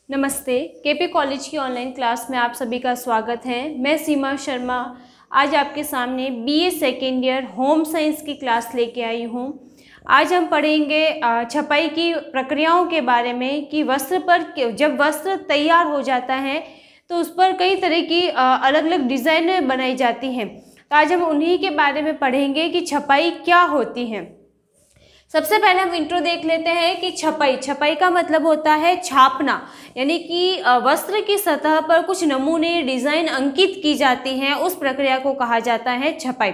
नमस्ते। KP college की online class में आप सभी का स्वागत है। मैं सीमा शर्मा आज आपके सामने BA second year home science की क्लास लेके आई हूँ। आज हम पढ़ेंगे छपाई की प्रक्रियाओं के बारे में कि वस्त्र पर जब वस्त्र तैयार हो जाता है तो उस पर कई तरह की अलग अलग डिज़ाइन बनाई जाती हैं। तो आज हम उन्हीं के बारे में पढ़ेंगे कि छपाई क्या होती है। सबसे पहले हम इंट्रो देख लेते हैं कि छपाई का मतलब होता है छापना, यानी कि वस्त्र की सतह पर कुछ नमूने डिज़ाइन अंकित की जाती हैं, उस प्रक्रिया को कहा जाता है छपाई।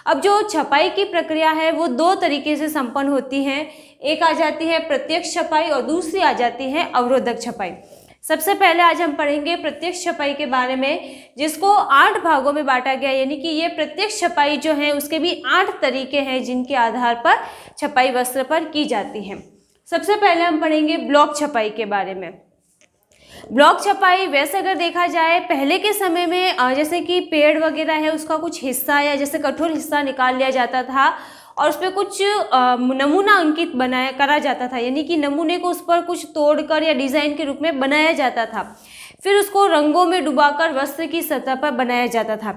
अब जो छपाई की प्रक्रिया है वो दो तरीके से संपन्न होती है। एक आ जाती है प्रत्यक्ष छपाई और दूसरी आ जाती है अवरोधक छपाई। सबसे पहले आज हम पढ़ेंगे प्रत्यक्ष छपाई के बारे में, जिसको 8 भागों में बांटा गया, यानी कि ये प्रत्यक्ष छपाई जो है उसके भी 8 तरीके हैं जिनके आधार पर छपाई वस्त्र पर की जाती है। सबसे पहले हम पढ़ेंगे ब्लॉक छपाई के बारे में। ब्लॉक छपाई वैसे अगर देखा जाए पहले के समय में जैसे कि पेड़ वगैरह है उसका कुछ हिस्सा या जैसे कठोर हिस्सा निकाल लिया जाता था और उस पर कुछ नमूना अंकित करा जाता था, यानी कि नमूने को उस पर कुछ तोड़कर या डिज़ाइन के रूप में बनाया जाता था। फिर उसको रंगों में डुबाकर वस्त्र की सतह पर बनाया जाता था।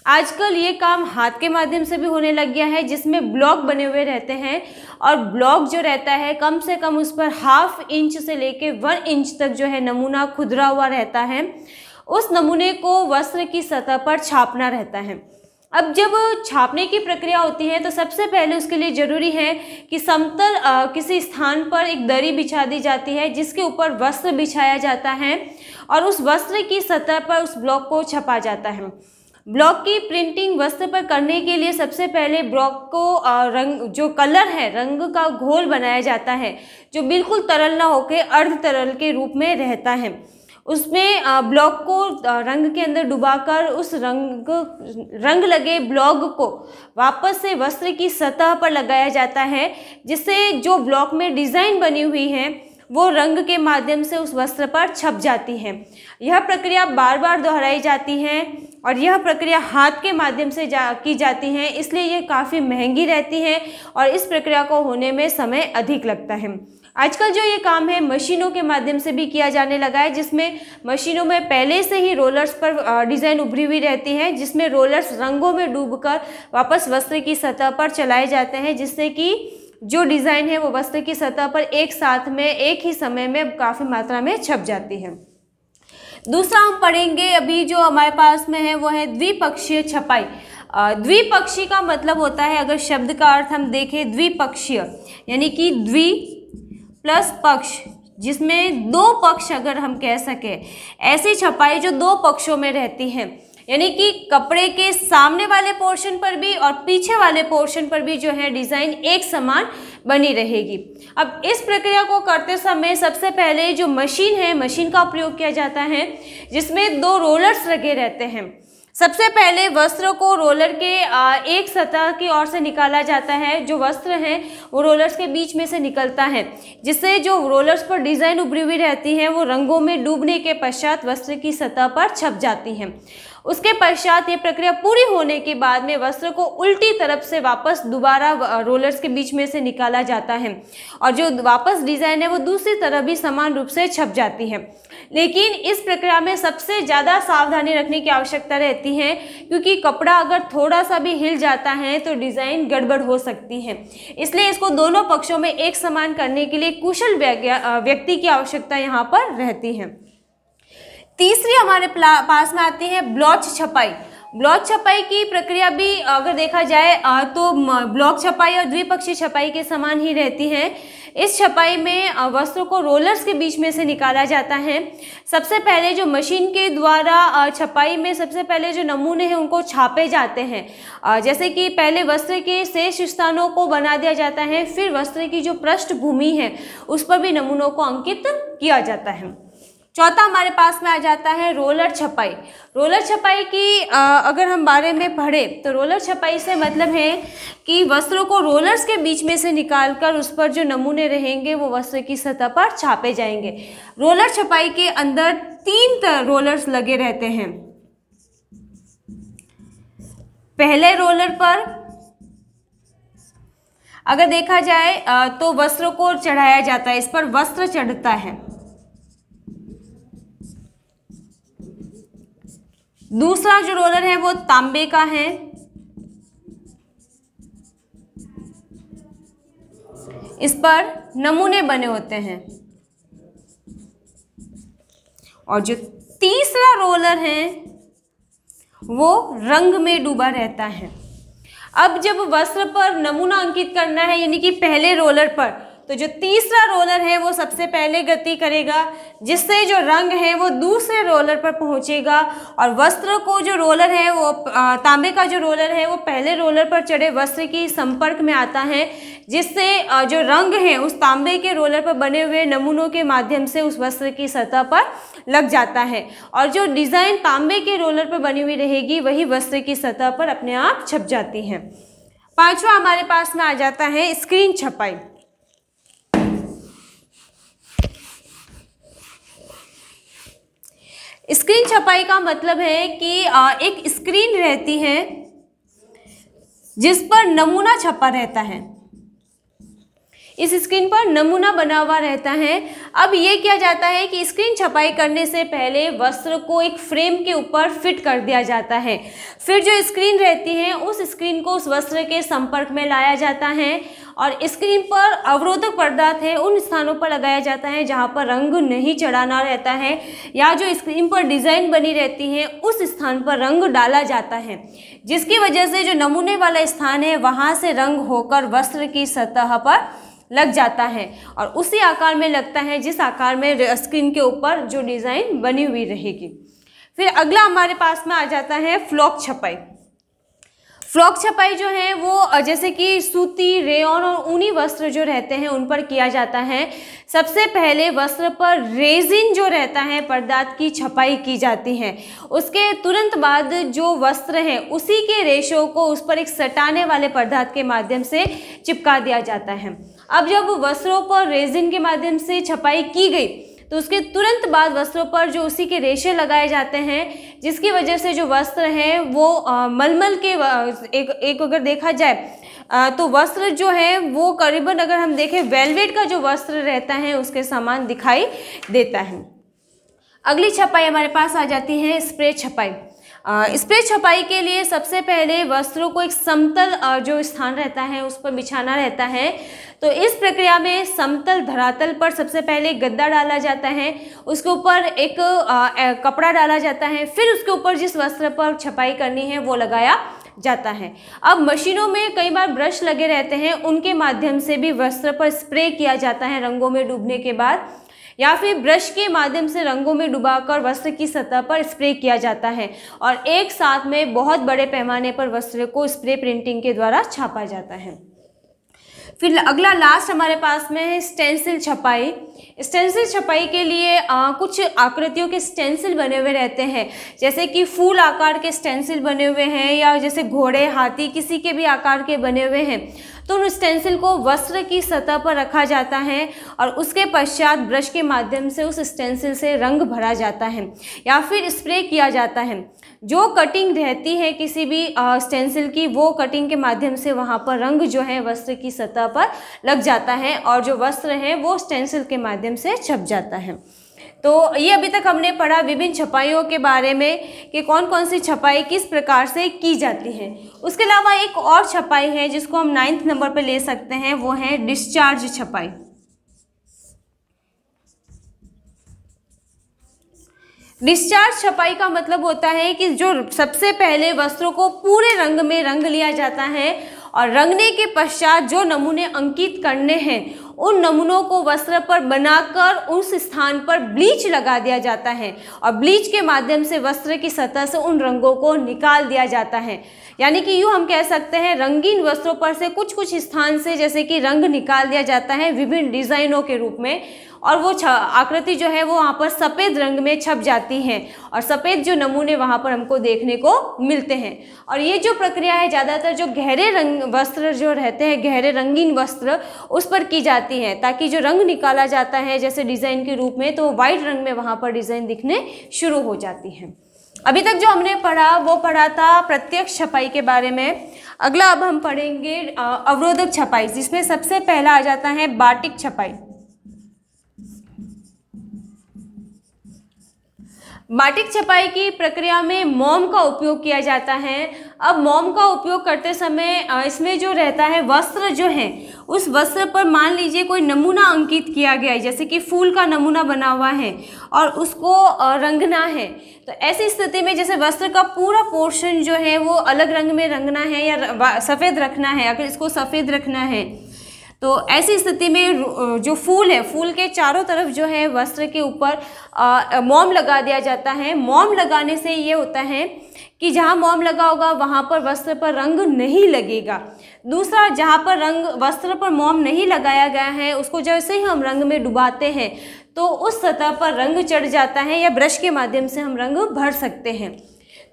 आजकल ये काम हाथ के माध्यम से भी होने लग गया है, जिसमें ब्लॉक बने हुए रहते हैं और ब्लॉक जो रहता है कम से कम उस पर 1/2 इंच से लेके 1 इंच तक जो है नमूना खुदरा हुआ रहता है। उस नमूने को वस्त्र की सतह पर छापना रहता है। अब जब छापने की प्रक्रिया होती है तो सबसे पहले उसके लिए ज़रूरी है कि समतल किसी स्थान पर एक दरी बिछा दी जाती है, जिसके ऊपर वस्त्र बिछाया जाता है और उस वस्त्र की सतह पर उस ब्लॉक को छपा जाता है। ब्लॉक की प्रिंटिंग वस्त्र पर करने के लिए सबसे पहले ब्लॉक को रंग जो कलर है रंग का घोल बनाया जाता है, जो बिल्कुल तरल ना होकर अर्ध तरल के रूप में रहता है। उसमें ब्लॉक को रंग के अंदर डुबाकर उस रंग लगे ब्लॉक को वापस से वस्त्र की सतह पर लगाया जाता है, जिससे जो ब्लॉक में डिज़ाइन बनी हुई है वो रंग के माध्यम से उस वस्त्र पर छप जाती है। यह प्रक्रिया बार बार दोहराई जाती है और यह प्रक्रिया हाथ के माध्यम से की जाती है, इसलिए ये काफ़ी महंगी रहती है और इस प्रक्रिया को होने में समय अधिक लगता है। आजकल जो ये काम है मशीनों के माध्यम से भी किया जाने लगा है, जिसमें मशीनों में पहले से ही रोलर्स पर डिज़ाइन उभरी हुई रहती है, जिसमें रोलर्स रंगों में डूबकर वापस वस्त्र की सतह पर चलाए जाते हैं, जिससे कि जो डिज़ाइन है वो वस्त्र की सतह पर एक साथ में एक ही समय में काफ़ी मात्रा में छप जाती है। दूसरा हम पढ़ेंगे अभी जो हमारे पास में है वो है द्विपक्षीय छपाई। द्विपक्षीय का मतलब होता है, अगर शब्द का अर्थ हम देखें द्विपक्षीय, यानी कि द्वि प्लस पक्ष, जिसमें 2 पक्ष अगर हम कह सकें, ऐसी छपाई जो 2 पक्षों में रहती है, यानी कि कपड़े के सामने वाले पोर्शन पर भी और पीछे वाले पोर्शन पर भी जो है डिज़ाइन एक समान बनी रहेगी। अब इस प्रक्रिया को करते समय सबसे पहले जो मशीन है, मशीन का प्रयोग किया जाता है, जिसमें 2 रोलर्स लगे रहते हैं। सबसे पहले वस्त्र को रोलर के एक सतह की ओर से निकाला जाता है। जो वस्त्र है वो रोलर्स के बीच में से निकलता है, जिससे जो रोलर्स पर डिज़ाइन उभरी हुई रहती है वो रंगों में डूबने के पश्चात वस्त्र की सतह पर छप जाती हैं। उसके पश्चात ये प्रक्रिया पूरी होने के बाद में वस्त्र को उल्टी तरफ से वापस दोबारा रोलर्स के बीच में से निकाला जाता है और जो वापस डिज़ाइन है वो दूसरी तरफ भी समान रूप से छप जाती है। लेकिन इस प्रक्रिया में सबसे ज़्यादा सावधानी रखने की आवश्यकता रहती है, क्योंकि कपड़ा अगर थोड़ा सा भी हिल जाता है तो डिज़ाइन गड़बड़ हो सकती है। इसलिए इसको दोनों पक्षों में एक समान करने के लिए कुशल व्यक्ति की आवश्यकता यहाँ पर रहती है। तीसरी हमारे पास में आती है ब्लॉच छपाई। ब्लॉच छपाई की प्रक्रिया भी अगर देखा जाए तो ब्लॉक छपाई और द्विपक्षीय छपाई के समान ही रहती है। इस छपाई में वस्त्रों को रोलर्स के बीच में से निकाला जाता है। सबसे पहले जो मशीन के द्वारा छपाई में सबसे पहले जो नमूने हैं उनको छापे जाते हैं। जैसे कि पहले वस्त्र के शेष स्थानों को बना दिया जाता है, फिर वस्त्र की जो पृष्ठभूमि है उस पर भी नमूनों को अंकित किया जाता है। चौथा हमारे पास में आ जाता है रोलर छपाई। रोलर छपाई की अगर हम बारे में पढ़ें तो रोलर छपाई से मतलब है कि वस्त्रों को रोलर्स के बीच में से निकालकर उस पर जो नमूने रहेंगे वो वस्त्र की सतह पर छापे जाएंगे। रोलर छपाई के अंदर 3 रोलर्स लगे रहते हैं। पहले रोलर पर अगर देखा जाए तो वस्त्रों को चढ़ाया जाता है, इस पर वस्त्र चढ़ता है। दूसरा जो रोलर है वो तांबे का है। इस पर नमूने बने होते हैं। और जो तीसरा रोलर है वो रंग में डूबा रहता है। अब जब वस्त्र पर नमूना अंकित करना है, यानी कि पहले रोलर पर, तो जो तीसरा रोलर है वो सबसे पहले गति करेगा, जिससे जो रंग है वो दूसरे रोलर पर पहुंचेगा। और वस्त्र को जो रोलर है वो तांबे का जो रोलर है वो पहले रोलर पर चढ़े वस्त्र की संपर्क में आता है, जिससे जो रंग है उस तांबे के रोलर पर बने हुए नमूनों के माध्यम से उस वस्त्र की सतह पर लग जाता है। और जो डिज़ाइन तांबे के रोलर पर बनी हुई रहेगी वही वस्त्र की सतह पर अपने आप छप जाती है। पांचवा हमारे पास में आ जाता है स्क्रीन छपाई। स्क्रीन छपाई का मतलब है कि एक स्क्रीन रहती है जिस पर नमूना छपा रहता है। इस स्क्रीन पर नमूना बना हुआ रहता है। अब ये किया जाता है कि स्क्रीन छपाई करने से पहले वस्त्र को एक फ्रेम के ऊपर फिट कर दिया जाता है। फिर जो स्क्रीन रहती है उस स्क्रीन को उस वस्त्र के संपर्क में लाया जाता है और स्क्रीन पर अवरोधक पदार्थ है उन स्थानों पर लगाया जाता है जहाँ पर रंग नहीं चढ़ाना रहता है, या जो स्क्रीन पर डिज़ाइन बनी रहती है उस स्थान पर रंग डाला जाता है, जिसकी वजह से जो नमूने वाला स्थान है वहाँ से रंग होकर वस्त्र की सतह पर लग जाता है और उसी आकार में लगता है जिस आकार में स्क्रीन के ऊपर जो डिज़ाइन बनी हुई रहेगी। फिर अगला हमारे पास में आ जाता है फ्लॉक छपाई। फ्लॉक छपाई जो है वो जैसे कि सूती, रेयॉन और ऊनी वस्त्र जो रहते हैं उन पर किया जाता है। सबसे पहले वस्त्र पर रेजिन जो रहता है पदार्थ की छपाई की जाती है। उसके तुरंत बाद जो वस्त्र हैं उसी के रेशों को उस पर एक सटाने वाले पदार्थ के माध्यम से चिपका दिया जाता है। अब जब वस्त्रों पर रेजिन के माध्यम से छपाई की गई तो उसके तुरंत बाद वस्त्रों पर जो उसी के रेशे लगाए जाते हैं, जिसकी वजह से जो वस्त्र हैं वो मलमल के एक अगर देखा जाए तो वस्त्र जो है वो करीबन अगर हम देखें वेलवेट का जो वस्त्र रहता है उसके समान दिखाई देता है। अगली छपाई हमारे पास आ जाती है स्प्रे छपाई। स्प्रे छपाई के लिए सबसे पहले वस्त्रों को एक समतल जो स्थान रहता है उस पर बिछाना रहता है। तो इस प्रक्रिया में समतल धरातल पर सबसे पहले गद्दा डाला जाता है, उसके ऊपर एक कपड़ा डाला जाता है, फिर उसके ऊपर जिस वस्त्र पर छपाई करनी है वो लगाया जाता है। अब मशीनों में कई बार ब्रश लगे रहते हैं, उनके माध्यम से भी वस्त्र पर स्प्रे किया जाता है रंगों में डूबने के बाद, या फिर ब्रश के माध्यम से रंगों में डुबाकर वस्त्र की सतह पर स्प्रे किया जाता है और एक साथ में बहुत बड़े पैमाने पर वस्त्र को स्प्रे प्रिंटिंग के द्वारा छापा जाता है। फिर अगला लास्ट हमारे पास में है स्टेंसिल छपाई। स्टेंसिल छपाई के लिए कुछ आकृतियों के स्टेंसिल बने हुए रहते हैं, जैसे कि फूल आकार के स्टेंसिल बने हुए हैं या जैसे घोड़े, हाथी, किसी के भी आकार के बने हुए हैं। तो उन स्टेंसिल को वस्त्र की सतह पर रखा जाता है और उसके पश्चात ब्रश के माध्यम से उस स्टेंसिल से रंग भरा जाता है या फिर स्प्रे किया जाता है। जो कटिंग रहती है किसी भी स्टेंसिल की, वो कटिंग के माध्यम से वहाँ पर रंग जो है वस्त्र की सतह पर लग जाता है और जो वस्त्र है वो स्टेंसिल के माध्यम से छप जाता है। तो ये अभी तक हमने पढ़ा विभिन्न छपाइयों के बारे में कि कौन कौन सी छपाई किस प्रकार से की जाती है। उसके अलावा एक और छपाई है जिसको हम 9th नंबर पर ले सकते हैं, वो है डिस्चार्ज छपाई। डिस्चार्ज छपाई का मतलब होता है कि जो सबसे पहले वस्त्रों को पूरे रंग में रंग लिया जाता है और रंगने के पश्चात जो नमूने अंकित करने हैं उन नमूनों को वस्त्र पर बनाकर उस स्थान पर ब्लीच लगा दिया जाता है और ब्लीच के माध्यम से वस्त्र की सतह से उन रंगों को निकाल दिया जाता है। यानी कि यूँ हम कह सकते हैं रंगीन वस्त्रों पर से कुछ कुछ स्थान से जैसे कि रंग निकाल दिया जाता है विभिन्न डिज़ाइनों के रूप में, और वो आकृति जो है वो वहाँ पर सफ़ेद रंग में छप जाती है और सफ़ेद जो नमूने वहाँ पर हमको देखने को मिलते हैं। और ये जो प्रक्रिया है ज़्यादातर जो गहरे रंग वस्त्र जो रहते हैं, गहरे रंगीन वस्त्र, उस पर की जाती है ताकि जो रंग निकाला जाता है जैसे डिज़ाइन के रूप में, तो वाइट रंग में वहाँ पर डिज़ाइन दिखने शुरू हो जाती है। अभी तक जो हमने पढ़ा वो पढ़ा था प्रत्यक्ष छपाई के बारे में। अगला अब हम पढ़ेंगे अवरोधक छपाई, जिसमें सबसे पहला आ जाता है बाटिक छपाई। बाटिक छपाई की प्रक्रिया में मोम का उपयोग किया जाता है। अब मोम का उपयोग करते समय इसमें जो रहता है वस्त्र जो है, उस वस्त्र पर मान लीजिए कोई नमूना अंकित किया गया है, जैसे कि फूल का नमूना बना हुआ है और उसको रंगना है। तो ऐसी स्थिति में जैसे वस्त्र का पूरा पोर्शन जो है वो अलग रंग में रंगना है या सफ़ेद रखना है, अगर इसको सफ़ेद रखना है तो ऐसी स्थिति में जो फूल है, फूल के चारों तरफ जो है वस्त्र के ऊपर मोम लगा दिया जाता है। मोम लगाने से ये होता है कि जहाँ मोम लगा होगा वहाँ पर वस्त्र पर रंग नहीं लगेगा। दूसरा, जहाँ पर वस्त्र पर मोम नहीं लगाया गया है उसको जैसे ही हम रंग में डुबाते हैं तो उस सतह पर रंग चढ़ जाता है या ब्रश के माध्यम से हम रंग भर सकते हैं।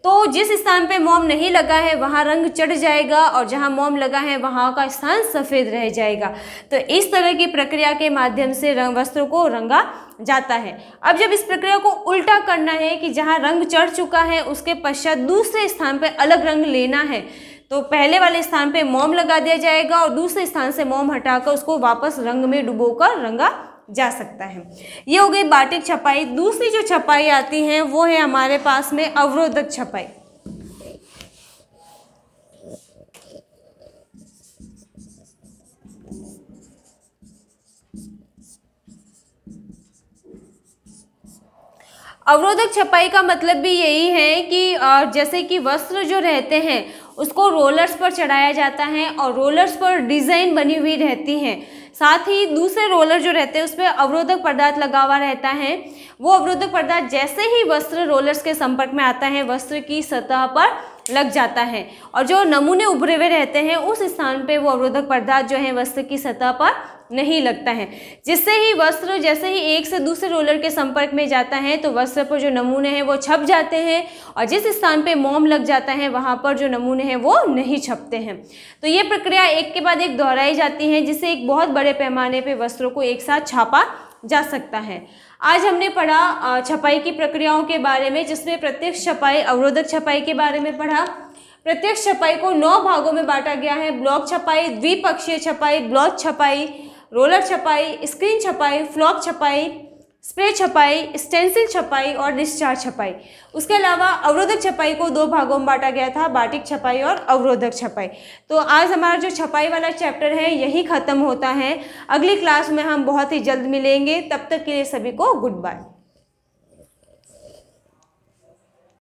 तो जिस स्थान पे मोम नहीं लगा है वहाँ रंग चढ़ जाएगा और जहाँ मोम लगा है वहाँ का स्थान सफ़ेद रह जाएगा। तो इस तरह की प्रक्रिया के माध्यम से वस्त्रों को रंगा जाता है। अब जब इस प्रक्रिया को उल्टा करना है कि जहाँ रंग चढ़ चुका है उसके पश्चात दूसरे स्थान पर अलग रंग लेना है, तो पहले वाले स्थान पे मोम लगा दिया जाएगा और दूसरे स्थान से मोम हटाकर उसको वापस रंग में डुबोकर रंगा जा सकता है। ये हो गई बाटिक छपाई। दूसरी जो छपाई आती है वो है हमारे पास में अवरोधक छपाई। अवरोधक छपाई का मतलब भी यही है कि जैसे कि वस्त्र जो रहते हैं उसको रोलर्स पर चढ़ाया जाता है और रोलर्स पर डिज़ाइन बनी हुई रहती है। साथ ही दूसरे रोलर जो रहते हैं उसमें अवरोधक पदार्थ लगा हुआ रहता है। वो अवरोधक पदार्थ जैसे ही वस्त्र रोलर्स के संपर्क में आता है वस्त्र की सतह पर लग जाता है और जो नमूने उभरे हुए रहते हैं उस स्थान पे वो अवरोधक पदार्थ जो है वस्त्र की सतह पर नहीं लगता है, जिससे ही वस्त्र जैसे ही एक से दूसरे रोलर के संपर्क में जाता है तो वस्त्र पर जो नमूने हैं वो छप जाते हैं और जिस स्थान पे मोम लग जाता है वहाँ पर जो नमूने हैं वो नहीं छपते हैं। तो ये प्रक्रिया एक के बाद एक दोहराई जाती है जिससे एक बहुत बड़े पैमाने पे वस्त्रों को एक साथ छापा जा सकता है। आज हमने पढ़ा छपाई की प्रक्रियाओं के बारे में, जिसमें प्रत्यक्ष छपाई, अवरोधक छपाई के बारे में पढ़ा। प्रत्यक्ष छपाई को 9 भागों में बांटा गया है। ब्लॉक छपाई, द्विपक्षीय छपाई, ब्लॉक छपाई, रोलर छपाई, स्क्रीन छपाई, फ्लॉप छपाई, स्प्रे छपाई, स्टेंसिल छपाई और डिस्चार्ज छपाई। उसके अलावा अवरोधक छपाई को 2 भागों में बांटा गया था, बाटिक छपाई और अवरोधक छपाई। तो आज हमारा जो छपाई वाला चैप्टर है यही ख़त्म होता है। अगली क्लास में हम बहुत ही जल्द मिलेंगे। तब तक के लिए सभी को गुड बाय।